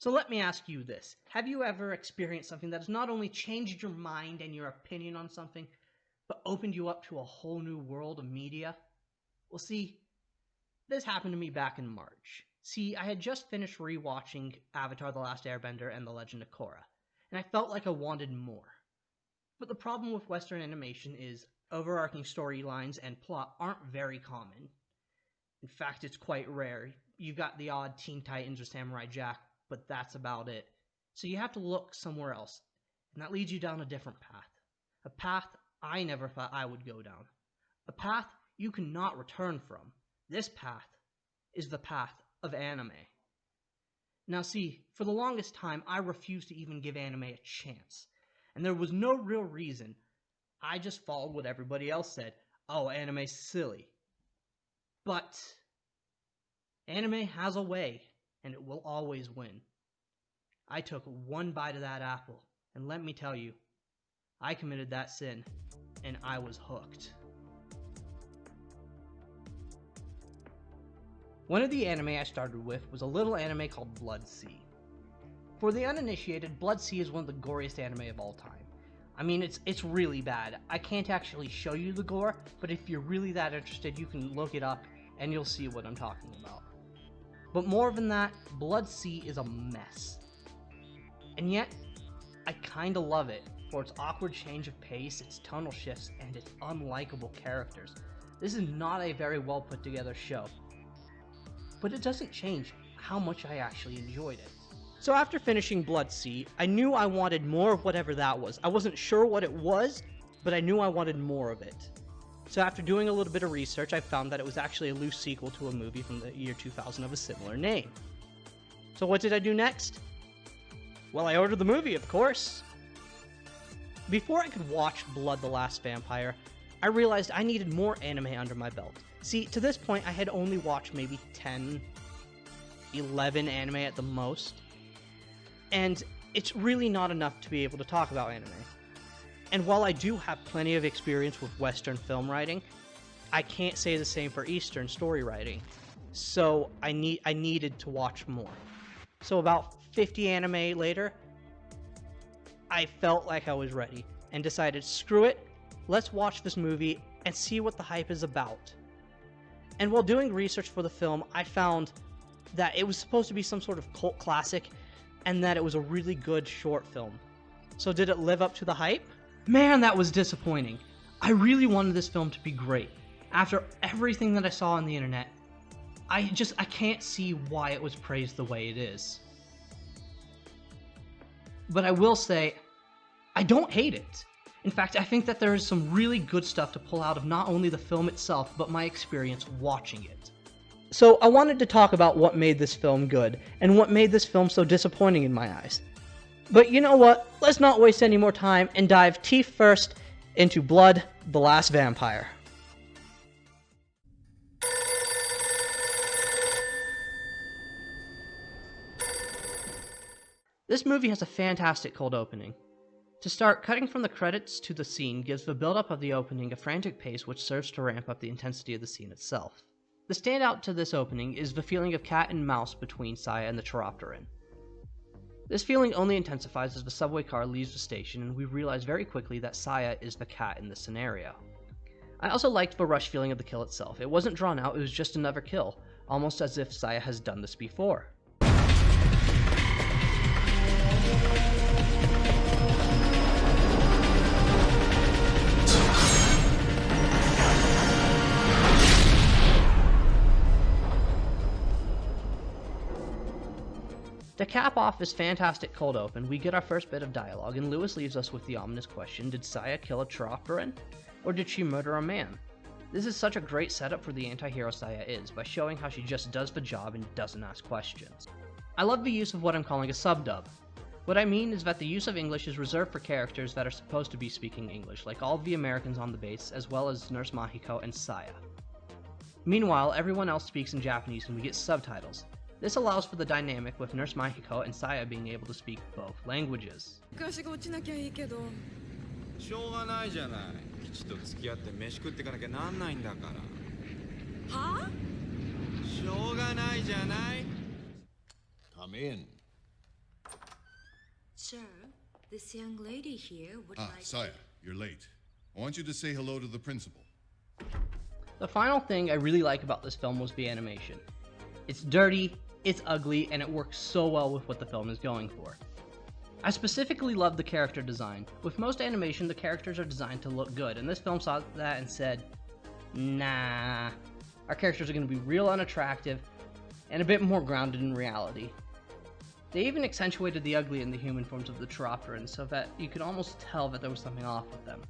So let me ask you this. Have you ever experienced something that has not only changed your mind and your opinion on something, but opened you up to a whole new world of media? Well, see, this happened to me back in March. See, I had just finished rewatching Avatar The Last Airbender and The Legend of Korra, and I felt like I wanted more. But the problem with Western animation is overarching storylines and plot aren't very common. In fact, it's quite rare. You've got the odd Teen Titans or Samurai Jack, but that's about it. So you have to look somewhere else, and that leads you down a different path. A path I never thought I would go down. A path you cannot return from. This path is the path of anime. Now see, for the longest time, I refused to even give anime a chance. And there was no real reason. I just followed what everybody else said. Oh, anime's silly. But anime has a way, and it will always win. I took one bite of that apple, and let me tell you, I committed that sin, and I was hooked. One of the anime I started with was a little anime called Blood Sea. For the uninitiated, Blood Sea is one of the goriest anime of all time. I mean, it's really bad. I can't actually show you the gore, but if you're really that interested, you can look it up and you'll see what I'm talking about. But more than that, Blood Sea is a mess. And yet, I kinda love it for its awkward change of pace, its tonal shifts, and its unlikable characters. This is not a very well put together show. But it doesn't change how much I actually enjoyed it. So after finishing Blood Sea, I knew I wanted more of whatever that was. I wasn't sure what it was, but I knew I wanted more of it. So after doing a little bit of research, I found that it was actually a loose sequel to a movie from the year 2000 of a similar name. So what did I do next? Well, I ordered the movie, of course. Before I could watch Blood the Last Vampire, I realized I needed more anime under my belt. See, to this point, I had only watched maybe 10, 11 anime at the most. And it's really not enough to be able to talk about anime. And while I do have plenty of experience with Western film writing, I can't say the same for Eastern story writing. So I needed to watch more. So about 50 anime later, I felt like I was ready and decided, screw it, let's watch this movie and see what the hype is about. And while doing research for the film, I found that it was supposed to be some sort of cult classic and that it was a really good short film. So did it live up to the hype? Man, that was disappointing. I really wanted this film to be great. After everything that I saw on the internet, I can't see why it was praised the way it is. But I will say, I don't hate it. In fact, I think that there is some really good stuff to pull out of not only the film itself, but my experience watching it. So I wanted to talk about what made this film good, and what made this film so disappointing in my eyes. But you know what? Let's not waste any more time and dive teeth first into Blood the Last Vampire. This movie has a fantastic cold opening. To start, cutting from the credits to the scene gives the build-up of the opening a frantic pace which serves to ramp up the intensity of the scene itself. The standout to this opening is the feeling of cat and mouse between Saya and the Chiropteran. This feeling only intensifies as the subway car leaves the station and we realize very quickly that Saya is the cat in this scenario. I also liked the rush feeling of the kill itself. It wasn't drawn out, it was just another kill, almost as if Saya has done this before. To cap off this fantastic cold open, we get our first bit of dialogue, and Lewis leaves us with the ominous question, did Saya kill a Chiropteran? Or did she murder a man? This is such a great setup for the anti-hero Saya is, by showing how she just does the job and doesn't ask questions. I love the use of what I'm calling a subdub. What I mean is that the use of English is reserved for characters that are supposed to be speaking English, like all of the Americans on the base, as well as Nurse Mahiko and Saya. Meanwhile, everyone else speaks in Japanese and we get subtitles. This allows for the dynamic with Nurse Mahiko and Saya being able to speak both languages. しが落ちなきゃいいけどしょうがないじゃない基地と付き合って飯食ってかなきゃなんないんだからはあしょうがないじゃない Come in. Sir, this young lady here would Ah, Saya, you're late. I want you to say hello to the principal. The final thing I really like about this film was the animation. It's dirty, it's ugly, and it works so well with what the film is going for. I specifically love the character design. With most animation, the characters are designed to look good, and this film saw that and said, nah, our characters are going to be real unattractive and a bit more grounded in reality. They even accentuated the ugly in the human forms of the Chiropterans so that you could almost tell that there was something off with them.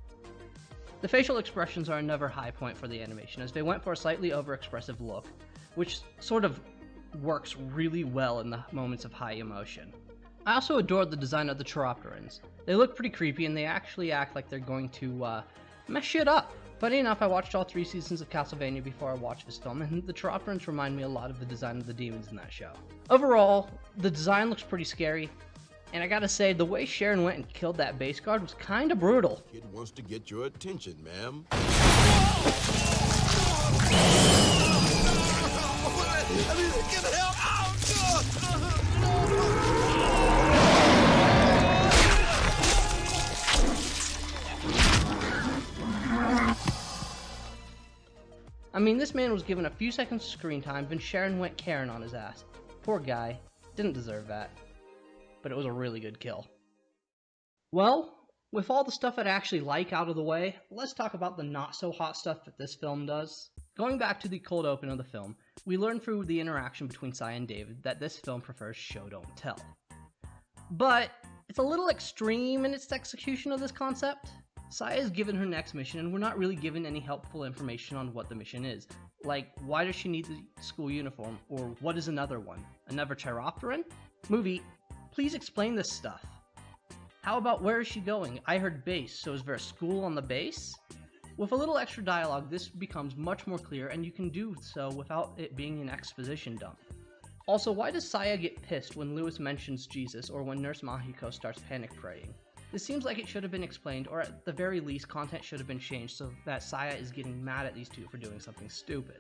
The facial expressions are another high point for the animation, as they went for a slightly overexpressive look, which sort of works really well in the moments of high emotion. I also adored the design of the Chiropterans. They look pretty creepy and they actually act like they're going to mess shit up. Funny enough, I watched all 3 seasons of Castlevania before I watched this film, and the Chiropterans remind me a lot of the design of the demons in that show. Overall, the design looks pretty scary, and I gotta say, the way Sharon went and killed that base guard was kinda brutal. Kid wants to get your attention, ma'am. Get the hell out! I mean, this man was given a few seconds of screen time, then Sharon went Karen on his ass. Poor guy. Didn't deserve that. But it was a really good kill. Well, with all the stuff I'd actually like out of the way, let's talk about the not-so-hot stuff that this film does. Going back to the cold open of the film, we learn through the interaction between Saya and David that this film prefers show don't tell. But it's a little extreme in its execution of this concept. Saya is given her next mission, and we're not really given any helpful information on what the mission is. Like, why does she need the school uniform? Or what is another one? Another Chiropteran? Movie, please explain this stuff. How about where is she going? I heard base, so is there a school on the base? With a little extra dialogue, this becomes much more clear, and you can do so without it being an exposition dump. Also, why does Saya get pissed when Lewis mentions Jesus or when Nurse Mahiko starts panic praying? This seems like it should have been explained, or at the very least, content should have been changed so that Saya is getting mad at these two for doing something stupid.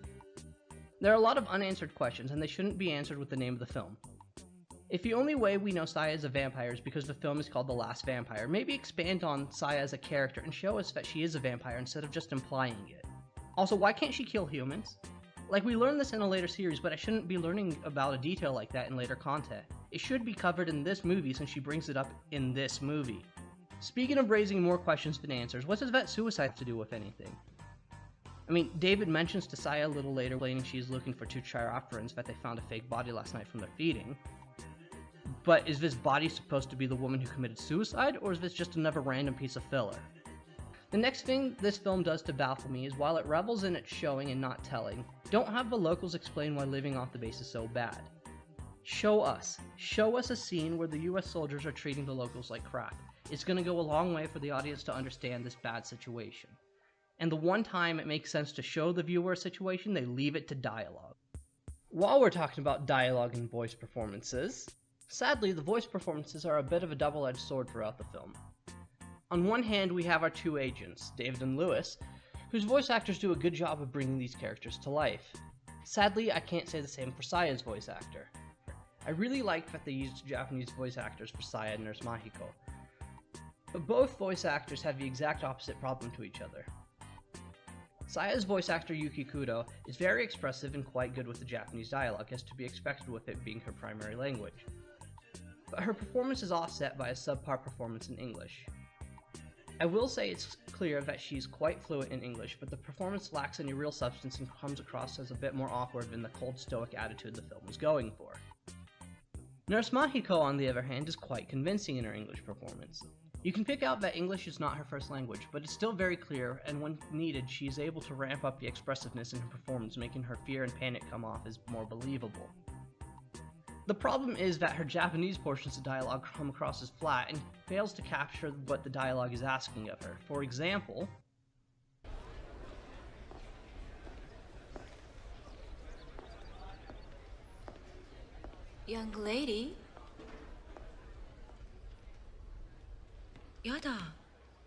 There are a lot of unanswered questions, and they shouldn't be answered with the name of the film. If the only way we know Saya is a vampire is because the film is called The Last Vampire, maybe expand on Saya as a character and show us that she is a vampire instead of just implying it. Also, why can't she kill humans? Like, we learned this in a later series, but I shouldn't be learning about a detail like that in later content. It should be covered in this movie since she brings it up in this movie. Speaking of raising more questions than answers, what does that suicide have to do with anything? I mean, David mentions to Saya a little later, explaining she is looking for 2 Chiropterans that they found a fake body last night from their feeding. But is this body supposed to be the woman who committed suicide, or is this just another random piece of filler? The next thing this film does to baffle me is while it revels in its showing and not telling, don't have the locals explain why living off the base is so bad. Show us a scene where the US soldiers are treating the locals like crap. It's going to go a long way for the audience to understand this bad situation. And the one time it makes sense to show the viewer a situation, they leave it to dialogue. While we're talking about dialogue and voice performances, sadly the voice performances are a bit of a double-edged sword throughout the film. On one hand, we have our 2 agents, David and Lewis, whose voice actors do a good job of bringing these characters to life. Sadly, I can't say the same for Saya's voice actor. I really like that they used Japanese voice actors for Saya and Nurse Mahiko. But both voice actors have the exact opposite problem to each other. Saya's voice actor Yuki Kudo is very expressive and quite good with the Japanese dialogue, as to be expected with it being her primary language. But her performance is offset by a subpar performance in English. I will say it's clear that she's quite fluent in English, but the performance lacks any real substance and comes across as a bit more awkward than the cold stoic attitude the film was going for. Nurse Mahiko, on the other hand, is quite convincing in her English performance. You can pick out that English is not her first language, but it's still very clear, and when needed, she is able to ramp up the expressiveness in her performance, making her fear and panic come off as more believable. The problem is that her Japanese portions of dialogue come across as flat and fails to capture what the dialogue is asking of her. For example, Young lady? やだ、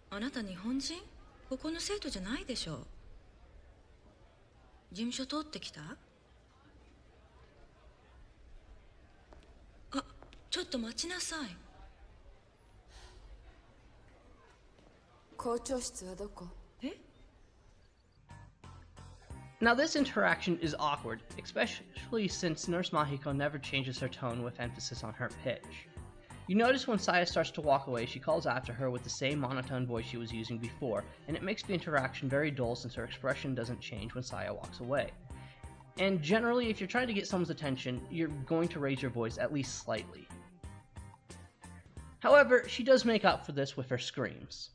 あなた日本人？ここの生徒じゃないでしょ。事務所通ってきた？あ、ちょっと待ちなさい。校長室はどこ？ Now this interaction is awkward, especially since Nurse Mahiko never changes her tone with emphasis on her pitch. You notice when Saya starts to walk away, she calls after her with the same monotone voice she was using before, and it makes the interaction very dull since her expression doesn't change when Saya walks away. And generally, if you're trying to get someone's attention, you're going to raise your voice at least slightly. However, she does make up for this with her screams.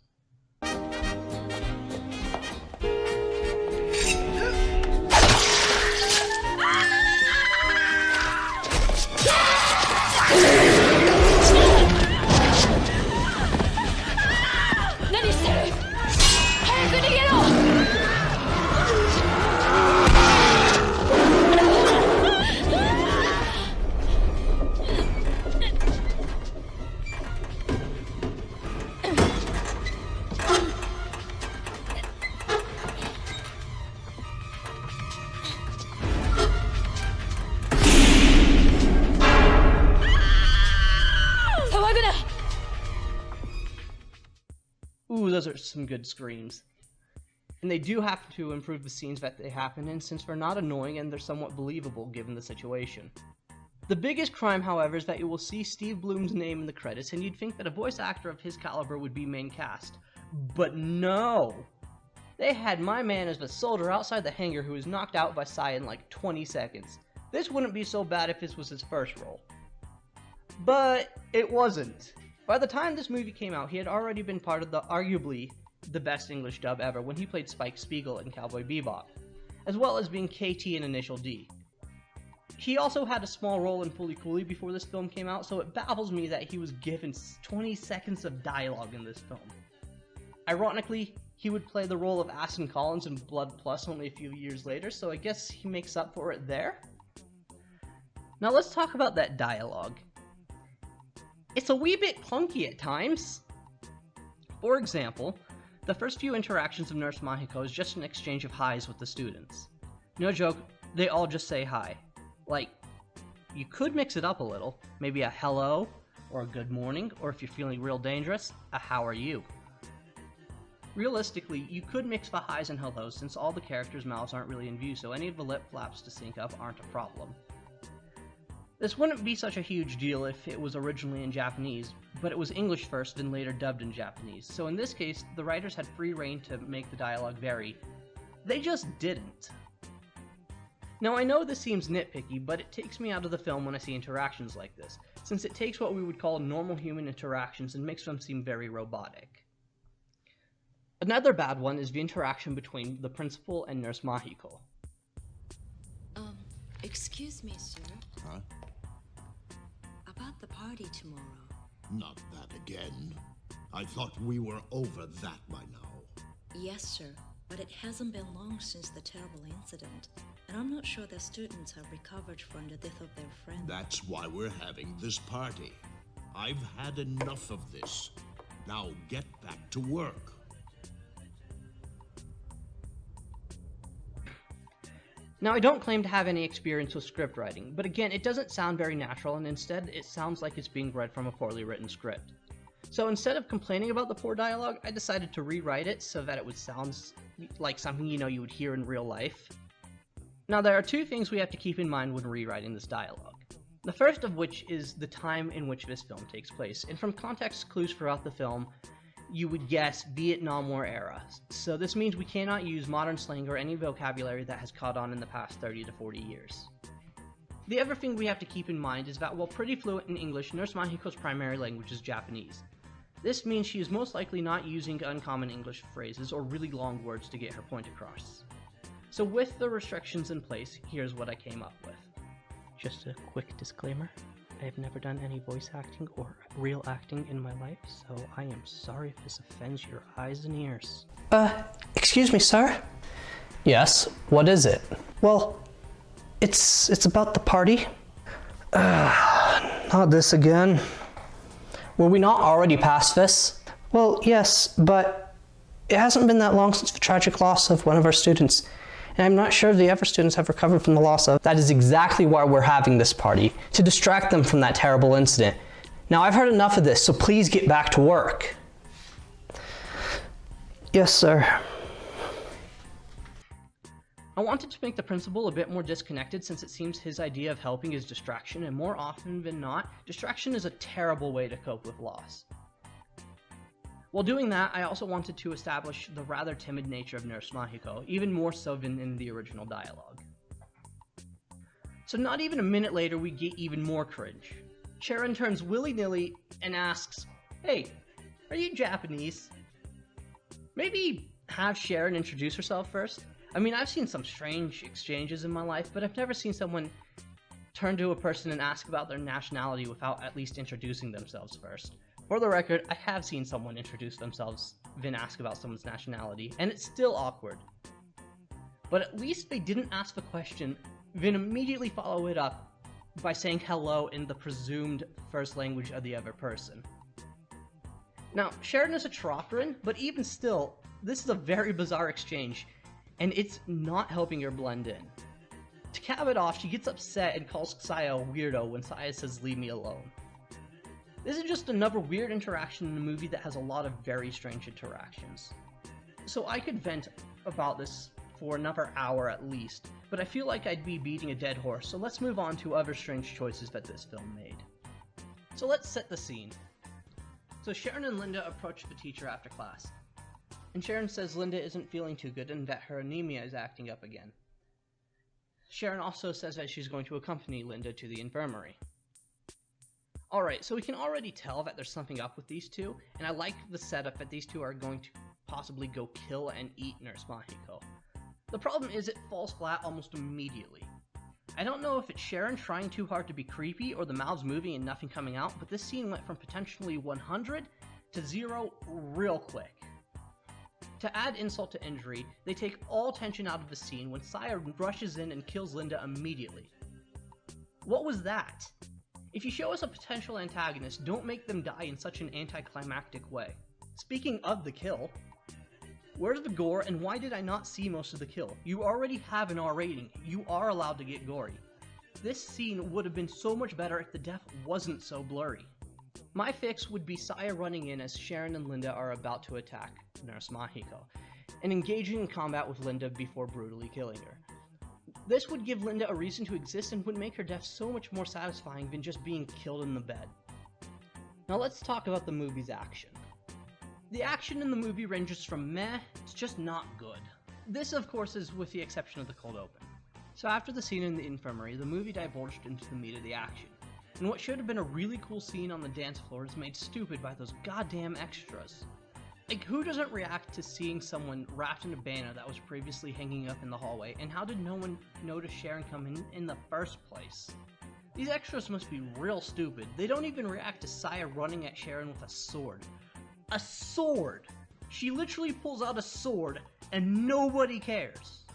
Ooh, those are some good screams. And they do have to improve the scenes that they happen in, since they're not annoying and they're somewhat believable given the situation. The biggest crime, however, is that you will see Steve Bloom's name in the credits, and you'd think that a voice actor of his caliber would be main cast. But no! They had my man as the soldier outside the hangar who was knocked out by Sai in like 20 seconds. This wouldn't be so bad if this was his first role. But it wasn't. By the time this movie came out, he had already been part of arguably the best English dub ever when he played Spike Spiegel in Cowboy Bebop, as well as being KT in Initial D. He also had a small role in Fooly Cooly before this film came out, so it baffles me that he was given 20 seconds of dialogue in this film. Ironically, he would play the role of Aston Collins in Blood Plus only a few years later, so I guess he makes up for it there? Now let's talk about that dialogue. It's a wee bit clunky at times. For example, the first few interactions of Nurse Mahiko is just an exchange of highs with the students. No joke, they all just say hi. Like, you could mix it up a little, maybe a hello, or a good morning, or if you're feeling real dangerous, a how are you. Realistically, you could mix the highs and hellos since all the characters' mouths aren't really in view, so any of the lip flaps to sync up aren't a problem. This wouldn't be such a huge deal if it was originally in Japanese, but it was English first then later dubbed in Japanese, so in this case, the writers had free rein to make the dialogue vary. They just didn't. Now I know this seems nitpicky, but it takes me out of the film when I see interactions like this, since it takes what we would call normal human interactions and makes them seem very robotic. Another bad one is the interaction between the principal and Nurse Mahiko. Excuse me, sir. Huh? About the party tomorrow. Not that again. I thought we were over that by now. Yes, sir, but it hasn't been long since the terrible incident, and I'm not sure the students have recovered from the death of their friend. That's why we're having this party. I've had enough of this. Now get back to work. Now, I don't claim to have any experience with script writing, but again, it doesn't sound very natural, and instead, it sounds like it's being read from a poorly written script. So instead of complaining about the poor dialogue, I decided to rewrite it so that it would sound like something you would hear in real life. Now, there are two things we have to keep in mind when rewriting this dialogue. The first of which is the time in which this film takes place, and from context clues throughout the film, you would guess Vietnam War era, so this means we cannot use modern slang or any vocabulary that has caught on in the past 30 to 40 years. The other thing we have to keep in mind is that while pretty fluent in English, Nurse Mahiko's primary language is Japanese. This means she is most likely not using uncommon English phrases or really long words to get her point across. So with the restrictions in place, here's what I came up with. Just a quick disclaimer. I have never done any voice acting or real acting in my life, so I am sorry if this offends your eyes and ears. Excuse me, sir? Yes, what is it? Well, it's about the party. Not this again. Were we not already past this? Well, yes, but it hasn't been that long since the tragic loss of one of our students. And I'm not sure if the other students have recovered from the loss of. That is exactly why we're having this party, to distract them from that terrible incident. Now, I've heard enough of this, so please get back to work. Yes, sir. I wanted to make the principal a bit more disconnected since it seems his idea of helping is distraction, and more often than not, distraction is a terrible way to cope with loss. While doing that, I also wanted to establish the rather timid nature of Nurse Mahiko, even more so than in the original dialogue. So not even a minute later, we get even more cringe. Sharon turns willy-nilly and asks, "Hey, are you Japanese?" Maybe have Sharon introduce herself first? I mean, I've seen some strange exchanges in my life, but I've never seen someone turn to a person and ask about their nationality without at least introducing themselves first. For the record, I have seen someone introduce themselves, then ask about someone's nationality, and it's still awkward. But at least they didn't ask the question, then immediately follow it up by saying hello in the presumed first language of the other person. Now, Sharon is a Chiropteran, but even still, this is a very bizarre exchange, and it's not helping her blend in. To cap it off, she gets upset and calls Saya a weirdo when Saya says, "Leave me alone." This is just another weird interaction in a movie that has a lot of very strange interactions. So I could vent about this for another hour at least, but I feel like I'd be beating a dead horse, so let's move on to other strange choices that this film made. So let's set the scene. So Sharon and Linda approach the teacher after class, and Sharon says Linda isn't feeling too good and that her anemia is acting up again. Sharon also says that she's going to accompany Linda to the infirmary. Alright, so we can already tell that there's something up with these two, and I like the setup that these two are going to possibly go kill and eat Nurse Mahiko. The problem is it falls flat almost immediately. I don't know if it's Sharon trying too hard to be creepy or the mouths moving and nothing coming out, but this scene went from potentially 100 to 0 real quick. To add insult to injury, they take all tension out of the scene when Saya rushes in and kills Linda immediately. What was that? If you show us a potential antagonist, don't make them die in such an anticlimactic way. Speaking of the kill, where's the gore and why did I not see most of the kill? You already have an R rating. You are allowed to get gory. This scene would have been so much better if the death wasn't so blurry. My fix would be Saya running in as Sharon and Linda are about to attack Nurse Mahiko, and engaging in combat with Linda before brutally killing her. This would give Linda a reason to exist and would make her death so much more satisfying than just being killed in the bed. Now let's talk about the movie's action. The action in the movie ranges from meh to just not good. This, of course, is with the exception of the cold open. So after the scene in the infirmary, the movie divulged into the meat of the action. And what should have been a really cool scene on the dance floor is made stupid by those goddamn extras. Like, who doesn't react to seeing someone wrapped in a banner that was previously hanging up in the hallway, and how did no one notice Sharon come in the first place? These extras must be real stupid. They don't even react to Saya running at Sharon with a sword. A sword! She literally pulls out a sword, and nobody cares.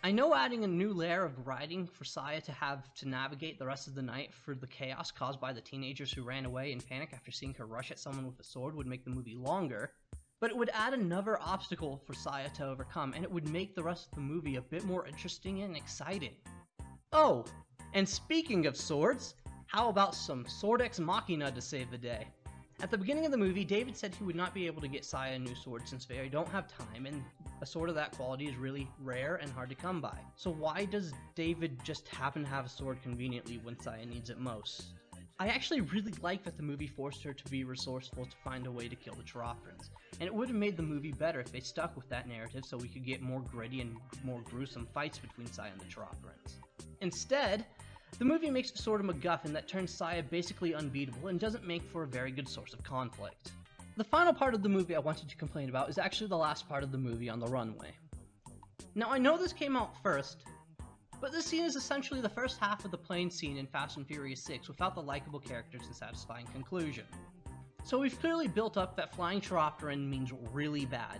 I know adding a new layer of writing for Saya to have to navigate the rest of the night for the chaos caused by the teenagers who ran away in panic after seeing her rush at someone with a sword would make the movie longer, but it would add another obstacle for Saya to overcome, and it would make the rest of the movie a bit more interesting and exciting. Oh, and speaking of swords, how about some Sword Ex Machina to save the day? At the beginning of the movie, David said he would not be able to get Saya a new sword since they don't have time, and a sword of that quality is really rare and hard to come by. So why does David just happen to have a sword conveniently when Saya needs it most? I actually really like that the movie forced her to be resourceful to find a way to kill the Chiropterans, and it would have made the movie better if they stuck with that narrative so we could get more gritty and more gruesome fights between Saya and the Chiropterans. Instead, the movie makes a sort of MacGuffin that turns Saya basically unbeatable and doesn't make for a very good source of conflict. The final part of the movie I wanted to complain about is actually the last part of the movie on the runway. Now I know this came out first, but this scene is essentially the first half of the plane scene in Fast and Furious 6 without the likable characters and satisfying conclusion. So we've clearly built up that flying Chiropteran means really bad.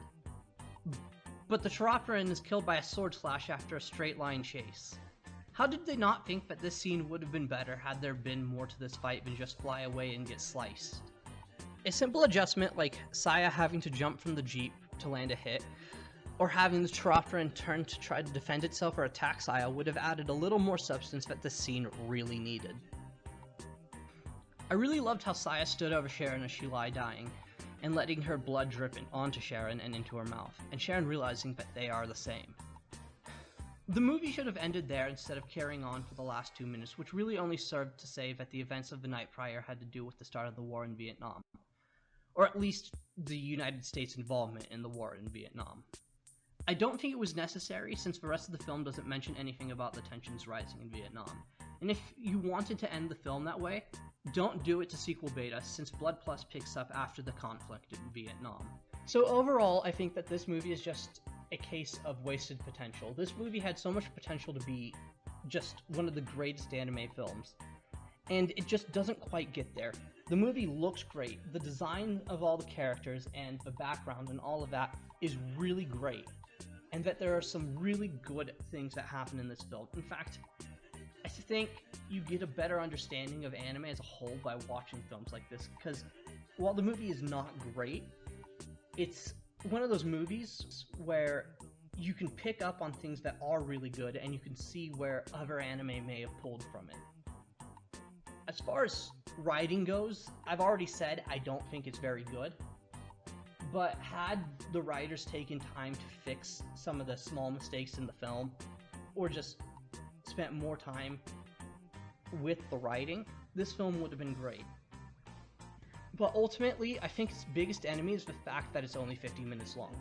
But the Chiropteran is killed by a sword slash after a straight line chase. How did they not think that this scene would have been better had there been more to this fight than just fly away and get sliced? A simple adjustment like Saya having to jump from the Jeep to land a hit, or having the Chiropteran turn to try to defend itself or attack Saya would have added a little more substance that this scene really needed. I really loved how Saya stood over Sharon as she lay dying, and letting her blood drip onto Sharon and into her mouth, and Sharon realizing that they are the same. The movie should have ended there instead of carrying on for the last 2 minutes, which really only served to say that the events of the night prior had to do with the start of the war in Vietnam, or at least the United States' involvement in the war in Vietnam. I don't think it was necessary, since the rest of the film doesn't mention anything about the tensions rising in Vietnam. And if you wanted to end the film that way, don't do it to sequel beta, since Blood Plus picks up after the conflict in Vietnam. So overall, I think that this movie is just a case of wasted potential. This movie had so much potential to be just one of the greatest anime films, and it just doesn't quite get there. The movie looks great, the design of all the characters and the background and all of that is really great, and that there are some really good things that happen in this film. In fact, I think you get a better understanding of anime as a whole by watching films like this, because while the movie is not great, it's one of those movies where you can pick up on things that are really good and you can see where other anime may have pulled from it. As far as writing goes, I've already said I don't think it's very good, but had the writers taken time to fix some of the small mistakes in the film, or just spent more time with the writing, this film would have been great. But ultimately, I think its biggest enemy is the fact that it's only 50 minutes long.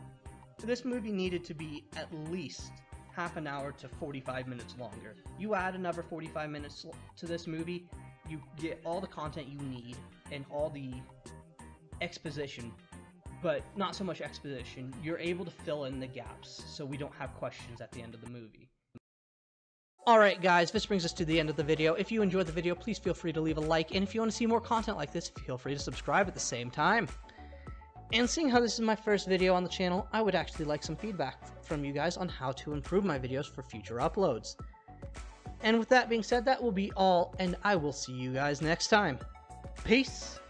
This movie needed to be at least half an hour to 45 minutes longer. You add another 45 minutes to this movie, you get all the content you need and all the exposition, but not so much exposition. You're able to fill in the gaps so we don't have questions at the end of the movie. Alright guys, this brings us to the end of the video. If you enjoyed the video, please feel free to leave a like, and if you want to see more content like this, feel free to subscribe at the same time. And seeing how this is my first video on the channel, I would actually like some feedback from you guys on how to improve my videos for future uploads. And with that being said, that will be all, and I will see you guys next time. Peace!